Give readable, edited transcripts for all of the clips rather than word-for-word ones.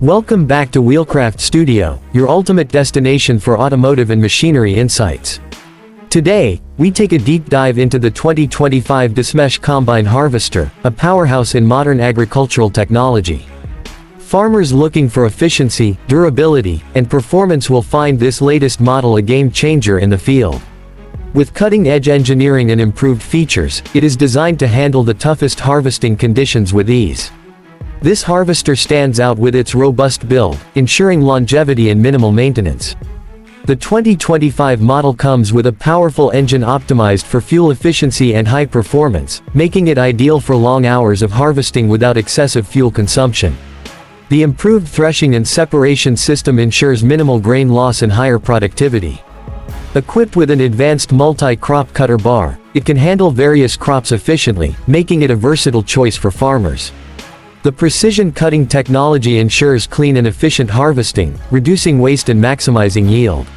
Welcome back to Wheelcraft Studio, your ultimate destination for automotive and machinery insights. Today, we take a deep dive into the 2025 Dasmesh Combine Harvester, a powerhouse in modern agricultural technology. Farmers looking for efficiency, durability, and performance will find this latest model a game changer in the field. With cutting-edge engineering and improved features, it is designed to handle the toughest harvesting conditions with ease. This harvester stands out with its robust build, ensuring longevity and minimal maintenance. The 2025 model comes with a powerful engine optimized for fuel efficiency and high performance, making it ideal for long hours of harvesting without excessive fuel consumption. The improved threshing and separation system ensures minimal grain loss and higher productivity. Equipped with an advanced multi-crop cutter bar, it can handle various crops efficiently, making it a versatile choice for farmers. The precision cutting technology ensures clean and efficient harvesting, reducing waste and maximizing yield.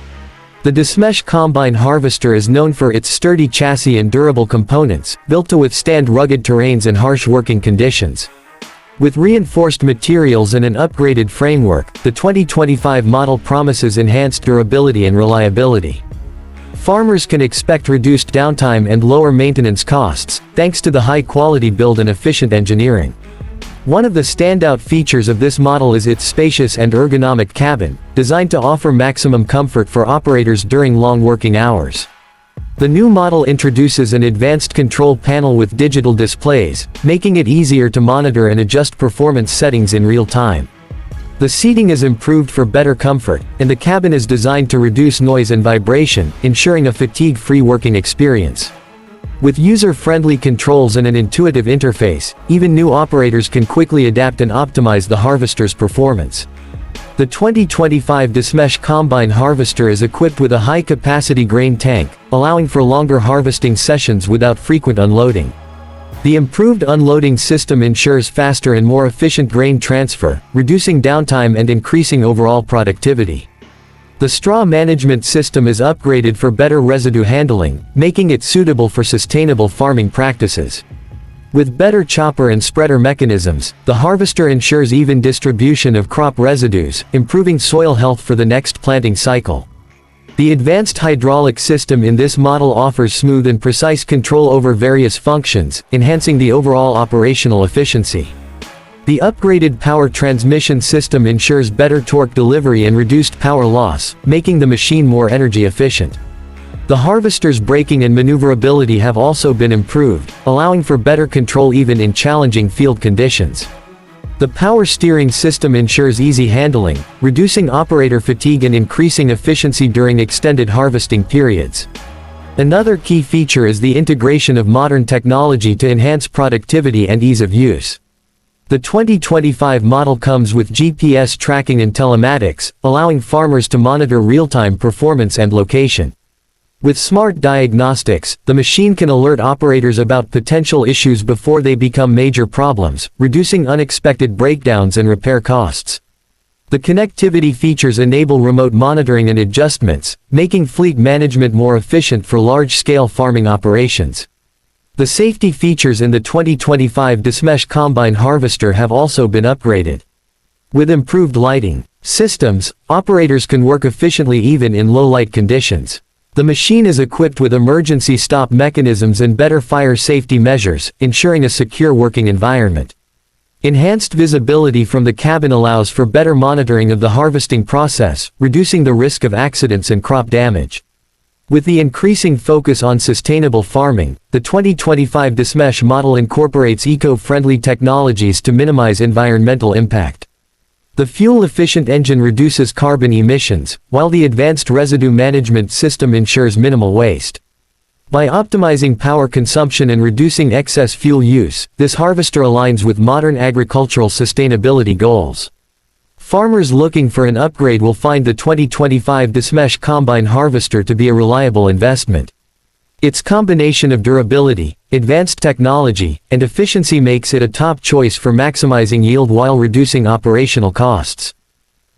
The Dasmesh Combine Harvester is known for its sturdy chassis and durable components, built to withstand rugged terrains and harsh working conditions. With reinforced materials and an upgraded framework, the 2025 model promises enhanced durability and reliability. Farmers can expect reduced downtime and lower maintenance costs, thanks to the high-quality build and efficient engineering. One of the standout features of this model is its spacious and ergonomic cabin, designed to offer maximum comfort for operators during long working hours. The new model introduces an advanced control panel with digital displays, making it easier to monitor and adjust performance settings in real time. The seating is improved for better comfort, and the cabin is designed to reduce noise and vibration, ensuring a fatigue-free working experience. With user-friendly controls and an intuitive interface, even new operators can quickly adapt and optimize the harvester's performance. The 2025 Dasmesh Combine Harvester is equipped with a high-capacity grain tank, allowing for longer harvesting sessions without frequent unloading. The improved unloading system ensures faster and more efficient grain transfer, reducing downtime and increasing overall productivity. The straw management system is upgraded for better residue handling, making it suitable for sustainable farming practices. With better chopper and spreader mechanisms, the harvester ensures even distribution of crop residues, improving soil health for the next planting cycle. The advanced hydraulic system in this model offers smooth and precise control over various functions, enhancing the overall operational efficiency. The upgraded power transmission system ensures better torque delivery and reduced power loss, making the machine more energy efficient. The harvester's braking and maneuverability have also been improved, allowing for better control even in challenging field conditions. The power steering system ensures easy handling, reducing operator fatigue and increasing efficiency during extended harvesting periods. Another key feature is the integration of modern technology to enhance productivity and ease of use. The 2025 model comes with GPS tracking and telematics, allowing farmers to monitor real-time performance and location. With smart diagnostics, the machine can alert operators about potential issues before they become major problems, reducing unexpected breakdowns and repair costs. The connectivity features enable remote monitoring and adjustments, making fleet management more efficient for large-scale farming operations. The safety features in the 2025 Dasmesh Combine Harvester have also been upgraded. With improved lighting systems, operators can work efficiently even in low-light conditions. The machine is equipped with emergency stop mechanisms and better fire safety measures, ensuring a secure working environment. Enhanced visibility from the cabin allows for better monitoring of the harvesting process, reducing the risk of accidents and crop damage. With the increasing focus on sustainable farming, the 2025 Dasmesh model incorporates eco-friendly technologies to minimize environmental impact. The fuel-efficient engine reduces carbon emissions, while the advanced residue management system ensures minimal waste. By optimizing power consumption and reducing excess fuel use, this harvester aligns with modern agricultural sustainability goals. Farmers looking for an upgrade will find the 2025 Dasmesh Combine Harvester to be a reliable investment. Its combination of durability, advanced technology, and efficiency makes it a top choice for maximizing yield while reducing operational costs.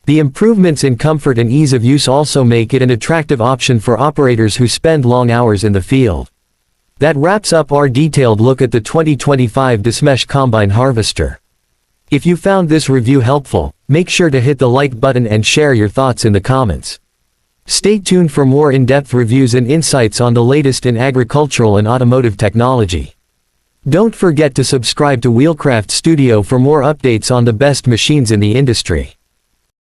The improvements in comfort and ease of use also make it an attractive option for operators who spend long hours in the field. That wraps up our detailed look at the 2025 Dasmesh Combine Harvester. If you found this review helpful, Make sure to hit the like button and share your thoughts in the comments. Stay tuned for more in-depth reviews and insights on the latest in agricultural and automotive technology. Don't forget to subscribe to Wheelcraft Studio for more updates on the best machines in the industry.